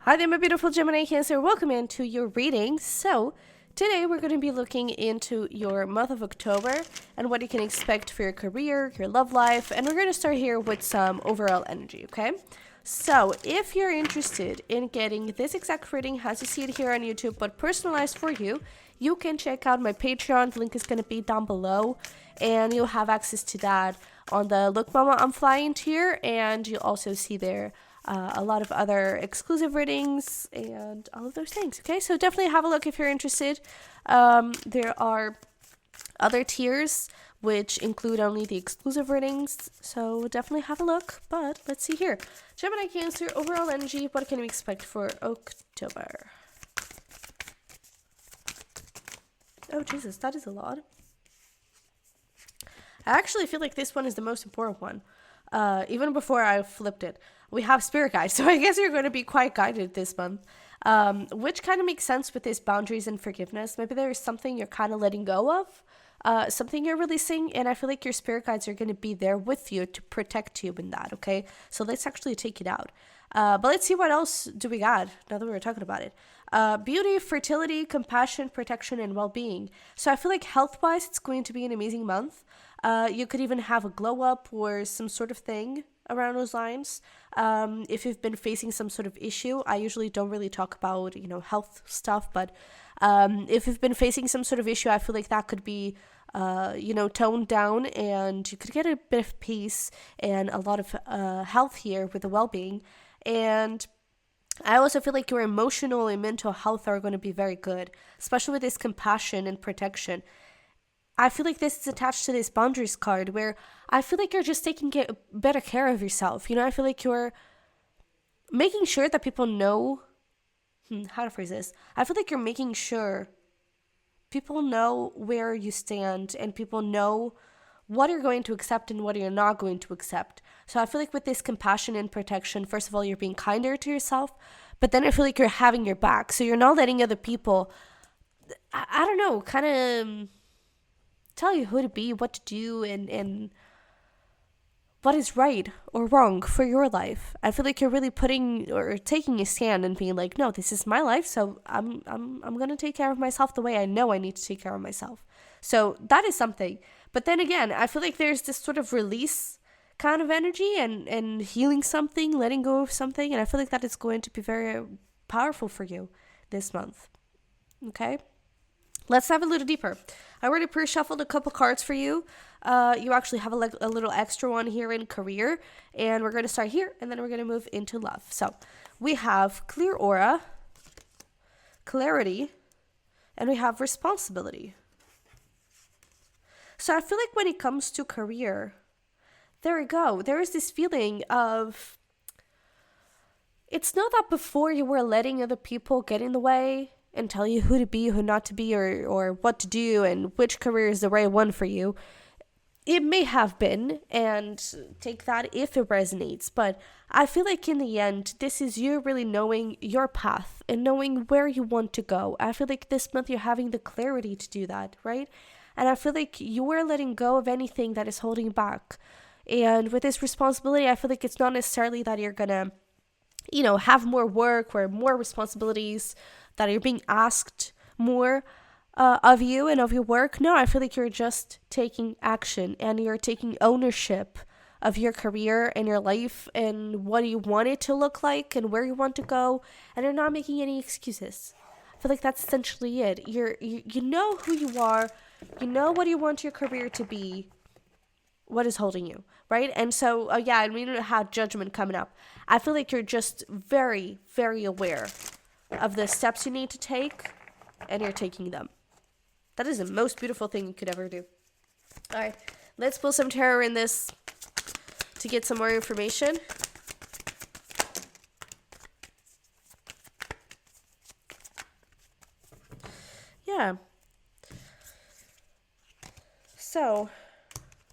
Hi there, my beautiful Gemini-cancer. Welcome into your reading. So, today we're going to be looking into your month of October and what you can expect for your career, your love life, and we're going to start here with some overall energy, okay? So, if you're interested in getting this exact reading as you see it here on YouTube, but personalized for you, you can check out my Patreon. The link is going to be down below, and you'll have access to that on the Look Mama I'm Flying tier, and you'll also see there a lot of other exclusive readings and all of those things. Okay, so definitely have a look if you're interested. There are other tiers which include only the exclusive readings, so definitely have a look. But let's see here. Gemini Cancer, overall energy, what can we expect for October? Oh Jesus, that is a lot. I actually feel like this one is the most important one. Even before I flipped it. We have spirit guides, so I guess you're going to be quite guided this month, which kind of makes sense with these boundaries and forgiveness. Maybe there is something you're kind of letting go of, something you're releasing, and I feel like your spirit guides are going to be there with you to protect you in that, okay? So let's actually take it out. But let's see what else do we got now that we were talking about it. Beauty, fertility, compassion, protection, and well-being. So I feel like health-wise, it's going to be an amazing month. You could even have a glow up or some sort of thing around those lines. If you've been facing some sort of issue, I usually don't really talk about, health stuff, but if you've been facing some sort of issue, I feel like that could be, toned down, and you could get a bit of peace and a lot of health here with the well-being. And I also feel like your emotional and mental health are going to be very good, especially with this compassion and protection. I feel like this is attached to this boundaries card where I feel like you're just taking better care of yourself. I feel like you're making sure that people know, how to phrase this? I feel like you're making sure people know where you stand and people know what you're going to accept and what you're not going to accept. So I feel like with this compassion and protection, first of all, you're being kinder to yourself, but then I feel like you're having your back. So you're not letting other people, I don't know, kind of tell you who to be, what to do, and what is right or wrong for your life. I feel like you're really putting or taking a stand and being like, no, this is my life, so I'm gonna take care of myself the way I know I need to take care of myself. So that is something. But then again, I feel like there's this sort of release kind of energy and healing something, letting go of something, and I feel like that is going to be very powerful for you this month. Okay? Let's dive a little deeper. I already pre-shuffled a couple cards for you. You actually have a little extra one here in career. And we're going to start here, and then we're going to move into love. So we have clear aura, clarity, and we have responsibility. So I feel like when it comes to career, there we go. There is this feeling of, it's not that before you were letting other people get in the way and tell you who to be, who not to be, or what to do, and which career is the right one for you. It may have been, and take that if it resonates, but I feel like in the end, this is you really knowing your path and knowing where you want to go. I feel like this month you're having the clarity to do that, right? And I feel like you are letting go of anything that is holding you back. And with this responsibility, I feel like it's not necessarily that you're gonna, have more work or more responsibilities, that you're being asked more of you and of your work. No, I feel like you're just taking action and you're taking ownership of your career and your life and what you want it to look like and where you want to go, and you're not making any excuses. I feel like that's essentially it. You know who you are, you know what you want your career to be, what is holding you, right? And so, and we don't have judgment coming up. I feel like you're just very, very aware of the steps you need to take, and you're taking them. That is the most beautiful thing you could ever do. All right, let's pull some tarot in this to get some more information. Yeah. So,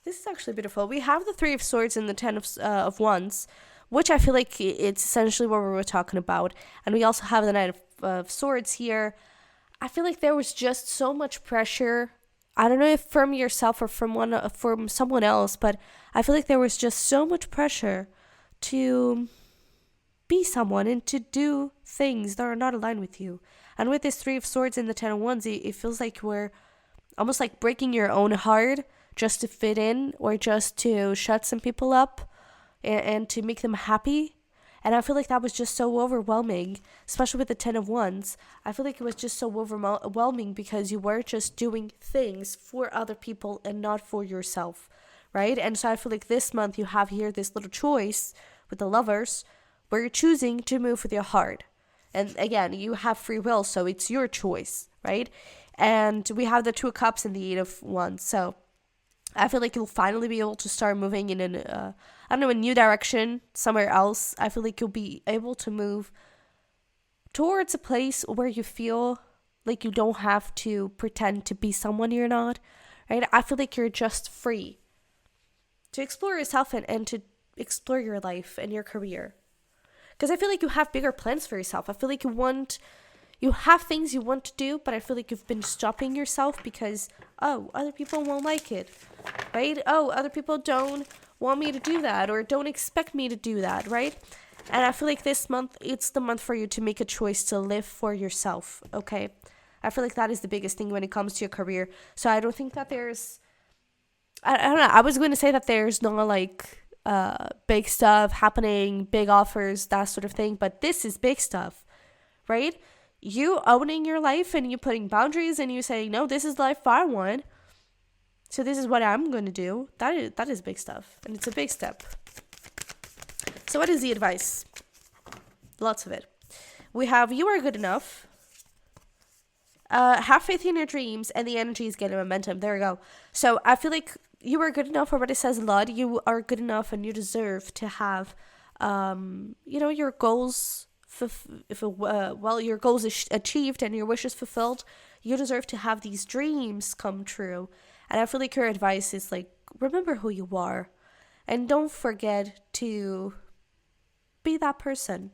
this is actually beautiful. We have the Three of Swords and the Ten of Wands, which I feel like it's essentially what we were talking about. And we also have the Knight of Swords here. I feel like there was just so much pressure. I don't know if from yourself or from someone else, but I feel like there was just so much pressure to be someone and to do things that are not aligned with you. And with this Three of Swords and the Ten of Wands, it feels like we're almost like breaking your own heart just to fit in or just to shut some people up and to make them happy. And I feel like that was just so overwhelming, especially with the Ten of Wands. I feel like it was just so overwhelming because you were just doing things for other people and not for yourself, right? And so I feel like this month you have here this little choice with the Lovers where you're choosing to move with your heart. And again, you have free will, so it's your choice, right? And we have the Two of Cups and the Eight of Wands. So I feel like you'll finally be able to start moving in a new direction somewhere else. I feel like you'll be able to move towards a place where you feel like you don't have to pretend to be someone you're not, right? I feel like you're just free to explore yourself and to explore your life and your career. Because I feel like you have bigger plans for yourself. I feel like you have things you want to do, but I feel like you've been stopping yourself because, other people won't like it, right? Other people don't want me to do that or don't expect me to do that, right? And I feel like this month, it's the month for you to make a choice to live for yourself, okay? I feel like that is the biggest thing when it comes to your career. So I don't think that there's, I don't know, I was going to say that there's no like big stuff happening, big offers, that sort of thing, but this is big stuff, right? You owning your life and you putting boundaries and you saying, no, this is the life I want, so this is what I'm going to do. That is big stuff, and it's a big step. So what is the advice? Lots of it. We have, you are good enough. Have faith in your dreams, and the energy is getting momentum. There we go. So I feel like you are good enough, or what it says a lot. You are good enough, and you deserve to have, your goals. Your goals achieved and your wishes fulfilled. You deserve to have these dreams come true. And I feel like your advice is like, remember who you are, and don't forget to be that person.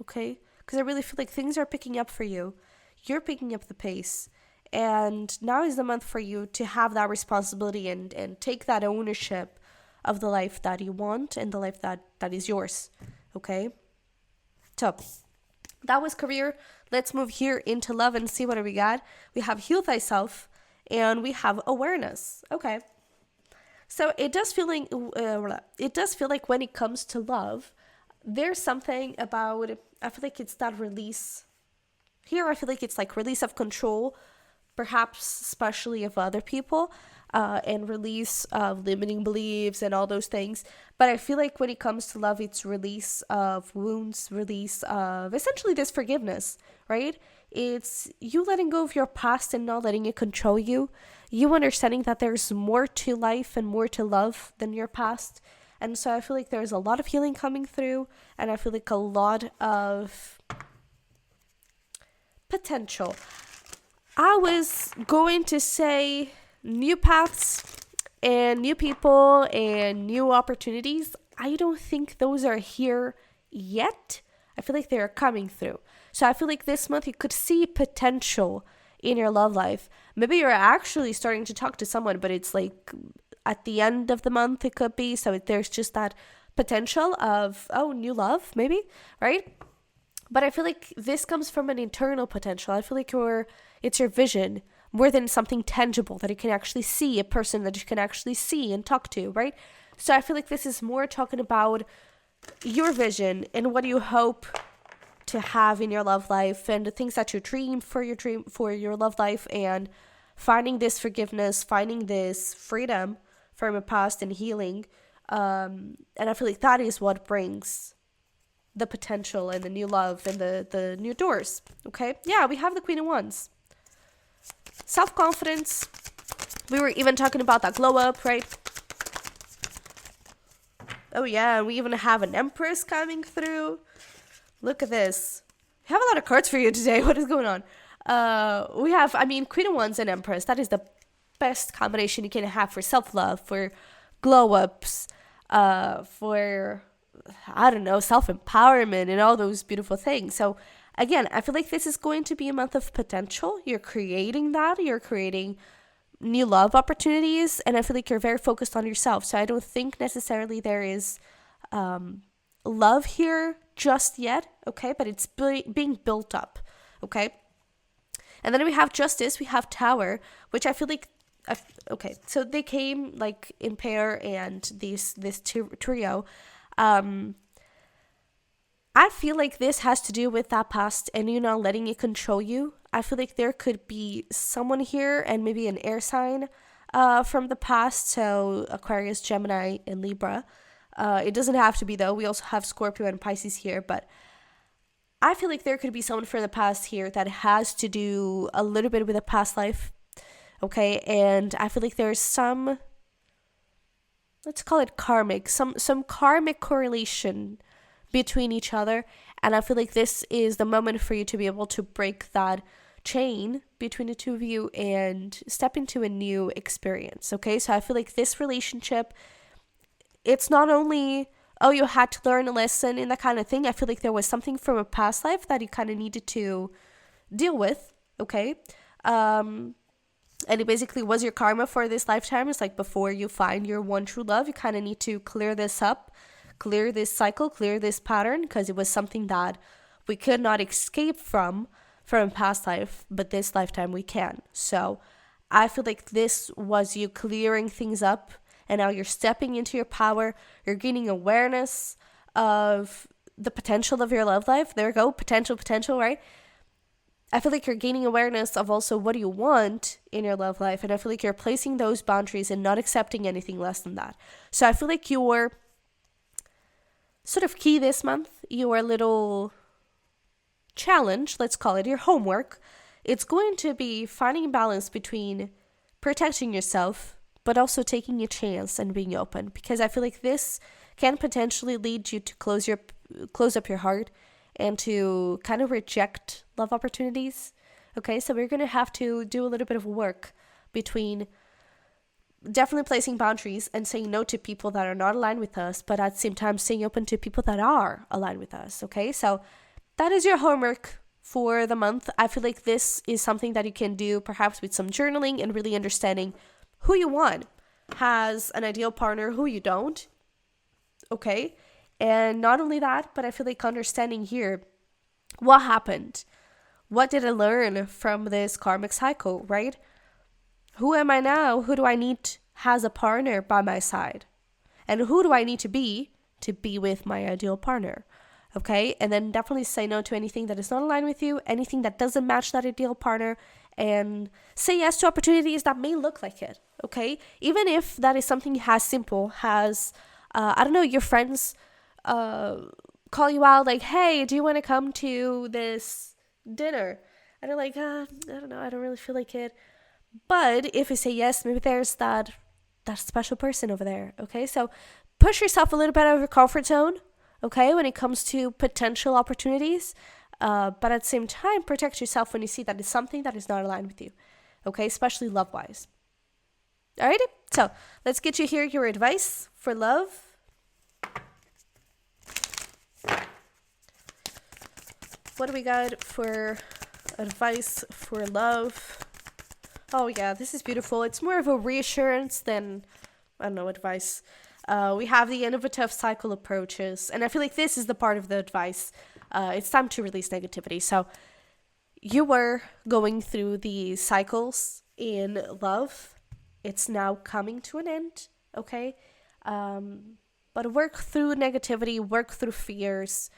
Okay? Because I really feel like things are picking up for you. You're picking up the pace. And now is the month for you to have that responsibility and take that ownership of the life that you want and the life that is yours. Okay? So, that was career. Let's move here into love and see what we got. We have heal thyself and we have awareness. Okay. So it does feel like when it comes to love, there's something about, I feel like it's that release. Here I feel like it's like release of control, perhaps especially of other people, and release of limiting beliefs and all those things. But I feel like when it comes to love, it's release of wounds, release of essentially this forgiveness, right? It's you letting go of your past and not letting it control you. You understanding that there's more to life and more to love than your past. And so I feel like there's a lot of healing coming through, and I feel like a lot of potential. I was going to say new paths and new people and new opportunities. I don't think those are here yet. I feel like they're coming through. So I feel like this month you could see potential in your love life. Maybe you're actually starting to talk to someone, but it's like at the end of the month it could be. So there's just that potential of, new love, maybe, right? But I feel like this comes from an internal potential. I feel like it's your vision more than something tangible that you can actually see, a person that you can actually see and talk to, right? So I feel like this is more talking about your vision and what you hope to have in your love life and the things that you dream for your love life, and finding this forgiveness, finding this freedom from your past and healing. And I feel like that is what brings the potential and the new love and the new doors. Okay? Yeah, we have the Queen of Wands. Self-confidence. We were even talking about that glow up, right? Oh yeah, we even have an Empress coming through. Look at this. I have a lot of cards for you today. What is going on? We have, Queen of Wands and Empress. That is the best combination you can have for self-love, for glow-ups, for, self-empowerment and all those beautiful things. So, again, I feel like this is going to be a month of potential. You're creating that. You're creating new love opportunities. And I feel like you're very focused on yourself. So I don't think necessarily there is love here just yet, okay? But it's being built up, okay? And then we have Justice, we have Tower, which I feel like, okay, so they came like in pair and this trio. I feel like this has to do with that past and you not letting it control you. I feel like there could be someone here and maybe an air sign from the past, so Aquarius, Gemini, and Libra. It doesn't have to be though. We also have Scorpio and Pisces here, but I feel like there could be someone from the past here that has to do a little bit with a past life, okay? And I feel like there's some, let's call it karmic, some karmic correlation between each other, and I feel like this is the moment for you to be able to break that chain between the two of you and step into a new experience, okay? So I feel like this relationship, it's not only, oh, you had to learn a lesson and that kind of thing. I feel like there was something from a past life that you kind of needed to deal with, okay? And it basically was your karma for this lifetime. It's like before you find your one true love, you kind of need to clear this up, clear this cycle, clear this pattern, because it was something that we could not escape from a past life, but this lifetime we can. So I feel like this was you clearing things up, and now you're stepping into your power. You're gaining awareness of the potential of your love life. There we go, potential, right? I feel like you're gaining awareness of also what do you want in your love life, and I feel like you're placing those boundaries and not accepting anything less than that. So I feel like your sort of key this month, your little challenge, let's call it your homework, it's going to be finding balance between protecting yourself but also taking a chance and being open, because I feel like this can potentially lead you to close up your heart and to kind of reject love opportunities. Okay, so we're going to have to do a little bit of work between definitely placing boundaries and saying no to people that are not aligned with us, but at the same time staying open to people that are aligned with us. Okay, so that is your homework for the month. I feel like this is something that you can do perhaps with some journaling and really understanding who you want, has an ideal partner, who you don't. Okay, and not only that, but I feel like understanding here what happened, what did I learn from this karmic cycle, right? Who am I now? Who do I need as a partner by my side? And who do I need to be with my ideal partner? Okay, and then definitely say no to anything that is not aligned with you, anything that doesn't match that ideal partner, and say yes to opportunities that may look like it, okay? Even if that is something as simple as, I don't know, your friends call you out like, hey, do you want to come to this dinner? And you're like, I don't know, I don't really feel like it. But if you say yes, maybe there's that special person over there, okay? So push yourself a little bit out of your comfort zone, okay, when it comes to potential opportunities. But at the same time, protect yourself when you see that it's something that is not aligned with you, okay, especially love-wise. Alrighty, so let's get you here your advice for love. What do we got for advice for love? Oh yeah, this is beautiful. It's more of a reassurance than, I don't know, advice. We have the end of a tough cycle approaches, and I feel like this is the part of the advice. It's time to release negativity. So you were going through the cycles in love. It's now coming to an end, okay? But work through negativity, work through fears.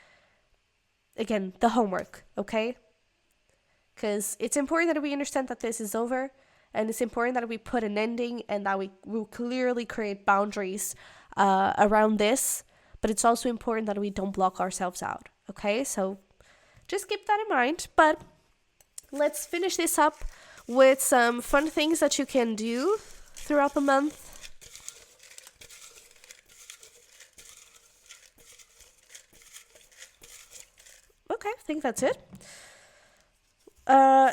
Again, the homework, okay? Because it's important that we understand that this is over, and it's important that we put an ending and that we will clearly create boundaries around this, but it's also important that we don't block ourselves out, okay? So just keep that in mind, but let's finish this up with some fun things that you can do throughout the month. Okay, I think that's it.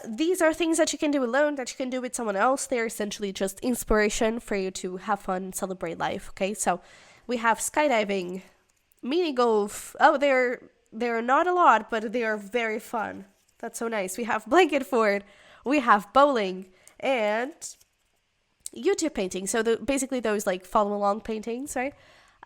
These are things that you can do alone, that you can do with someone else. They're essentially just inspiration for you to have fun and celebrate life, okay? So we have skydiving, mini golf. Oh, they're not a lot, but they are very fun. That's so nice. We have blanket fort, we have bowling, and YouTube painting. So basically those like follow along paintings, right?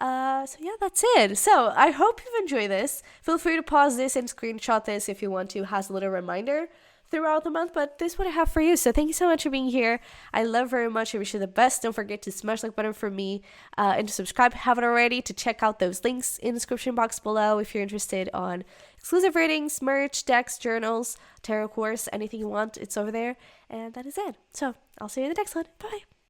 So yeah, that's it. So I hope you've enjoyed this. Feel free to pause this and screenshot this if you want to, as a little reminder throughout the month. But this is what I have for you. So thank you so much for being here. I love very much. I wish you the best. Don't forget to smash the like button for me and to subscribe if you haven't already, to check out those links in the description box below if you're interested on exclusive readings, merch, decks, journals, tarot course, anything you want, it's over there. And that is it. So I'll see you in the next one. Bye.